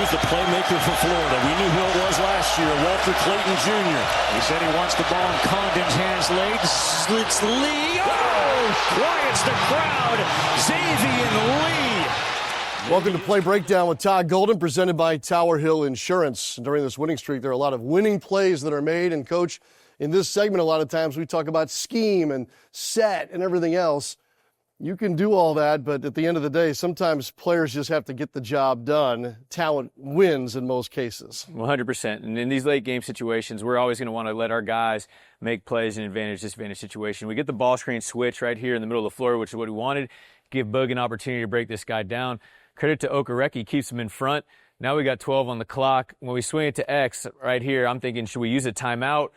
He's the playmaker for Florida. We knew who it was last year, Walter Clayton Jr. He said he wants the ball in Condon's hands late. Slits Lee. Oh! Quiets the crowd. Xavier Lee. Welcome to Play Breakdown with Todd Golden, presented by Tower Hill Insurance. During this winning streak, there are a lot of winning plays that are made. And, Coach, in this segment, a lot of times we talk about scheme and set and everything else. You can do all that, but at the end of the day, sometimes players just have to get the job done. Talent wins in most cases. 100%. And in these late game situations, we're always going to want to let our guys make plays in advantage, disadvantage situation. We get the ball screen switch right here in the middle of the floor, which is what we wanted. Give Boog an opportunity to break this guy down. Credit to Okereke, keeps him in front. Now we got 12 on the clock. When we swing it to X right here, I'm thinking, should we use a timeout?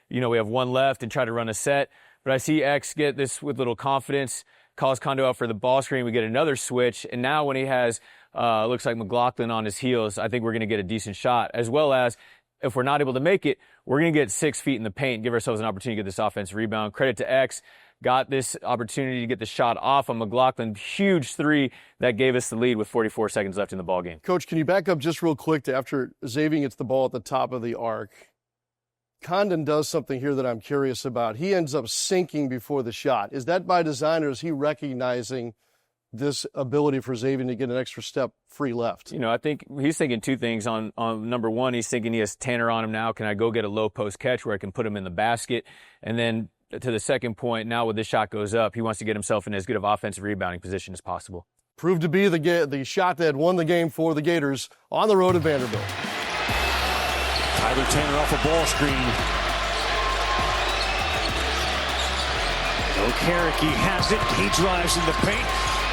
You know, we have one left and try to run a set. But I see X get this with little confidence. Calls Kondo out for the ball screen. We get another switch. And now when he has, looks like McLaughlin on his heels, I think we're going to get a decent shot. As well as, if we're not able to make it, we're going to get 6 feet in the paint, give ourselves an opportunity to get this offensive rebound. Credit to X. Got this opportunity to get the shot off on McLaughlin. Huge three that gave us the lead with 44 seconds left in the ball game. Coach, can you back up just real quick to after Xavier gets the ball at the top of the arc? Condon does something here that I'm curious about. He ends up sinking before the shot. Is that by design, or is he recognizing this ability for Xavier to get an extra step free left? You know, I think he's thinking two things. On number one, he's thinking he has Tanner on him now. Can I go get a low post catch where I can put him in the basket? And then to the second point, now when this shot goes up, he wants to get himself in as good of offensive rebounding position as possible. Proved to be the shot that had won the game for the Gators on the road at Vanderbilt. Tyler Tanner off a ball screen. Okereke has it. He drives in the paint.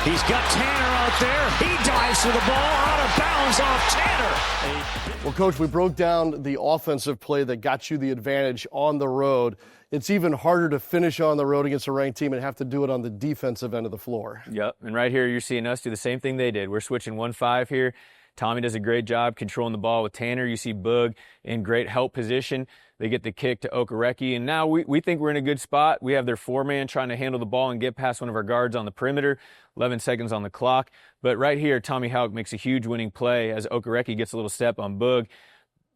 He's got Tanner out there. He dives for the ball out of bounds off Tanner. Well, Coach, we broke down the offensive play that got you the advantage on the road. It's even harder to finish on the road against a ranked team and have to do it on the defensive end of the floor. Yep, and right here you're seeing us do the same thing they did. We're switching 1-5 here. Tommy does a great job controlling the ball with Tanner. You see Boog in great help position. They get the kick to Okereke, and now we think we're in a good spot. We have their four-man trying to handle the ball and get past one of our guards on the perimeter. 11 seconds on the clock. But right here, Tommy Houck makes a huge winning play as Okereke gets a little step on Boog.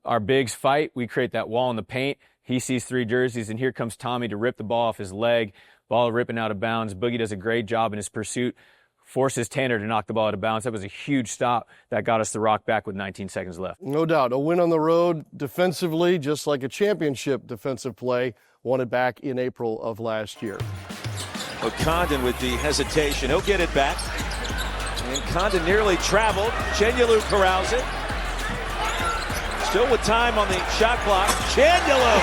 Our bigs fight. We create that wall in the paint. He sees 3 jerseys, and here comes Tommy to rip the ball off his leg. Ball ripping out of bounds. Boogie does a great job in his pursuit. Forces Tanner to knock the ball out of bounds. That was a huge stop that got us the rock back with 19 seconds left. No doubt. A win on the road defensively, just like a championship defensive play, won it back in April of last year. But Condon with the hesitation. He'll get it back. And Condon nearly traveled. Chenyelu corrals it. Still with time on the shot clock. Chenyelu!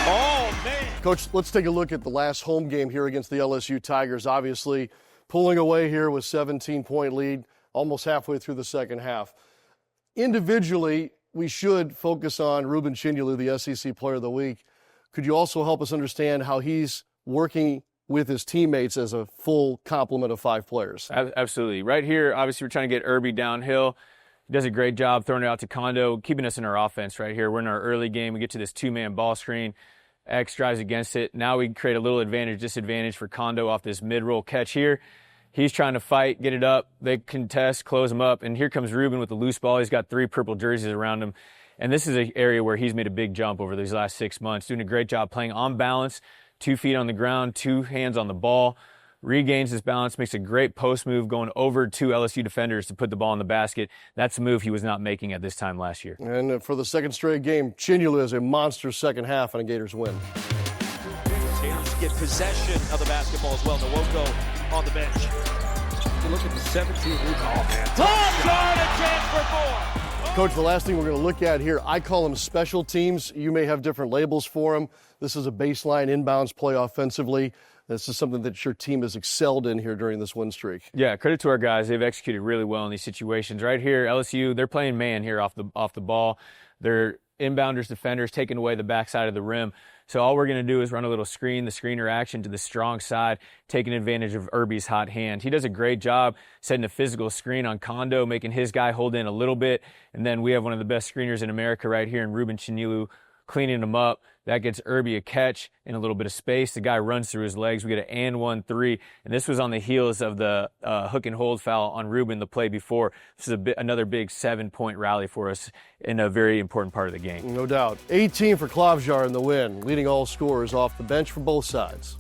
Oh, man. Coach, let's take a look at the last home game here against the LSU Tigers. Obviously, pulling away here with 17-point lead almost halfway through the second half. Individually, we should focus on Ruben Chenyelu, the SEC Player of the Week. Could you also help us understand how he's working with his teammates as a full complement of 5 players? Absolutely. Right here, obviously, we're trying to get Irby downhill. He does a great job throwing it out to Kondo, keeping us in our offense right here. We're in our early game. We get to this 2-man ball screen. X drives against it. Now we create a little advantage, disadvantage for Kondo off this mid-roll catch here. He's trying to fight, get it up. They contest, close him up. And here comes Ruben with the loose ball. He's got 3 purple jerseys around him. And this is an area where he's made a big jump over these last 6 months, doing a great job playing on balance, 2 feet on the ground, 2 hands on the ball. Regains his balance, makes a great post move going over 2 LSU defenders to put the ball in the basket. That's a move he was not making at this time last year. And for the second straight game, Chenyelu has a monster second half and a Gators win. Gators get possession of the basketball as well. Nwoko on the bench. Look at the 17. Oh, man. Todd, a chance for 4. Coach, the last thing we're going to look at here, I call them special teams. You may have different labels for them. This is a baseline inbounds play offensively. This is something that your team has excelled in here during this win streak. Yeah, credit to our guys. They've executed really well in these situations. Right here, LSU, they're playing man here off the ball. They're inbounders, defenders, taking away the backside of the rim. So all we're going to do is run a little screen, the screener action to the strong side, taking advantage of Irby's hot hand. He does a great job setting a physical screen on Kondo, making his guy hold in a little bit. And then we have one of the best screeners in America right here in Ruben Chenyelu, cleaning him up. That gets Irby a catch in a little bit of space. The guy runs through his legs. We get an and 1-3. And this was on the heels of the hook and hold foul on Rubin the play before. This is another big 7-point rally for us in a very important part of the game. No doubt. 18 for Klavjar in the win, leading all scorers off the bench for both sides.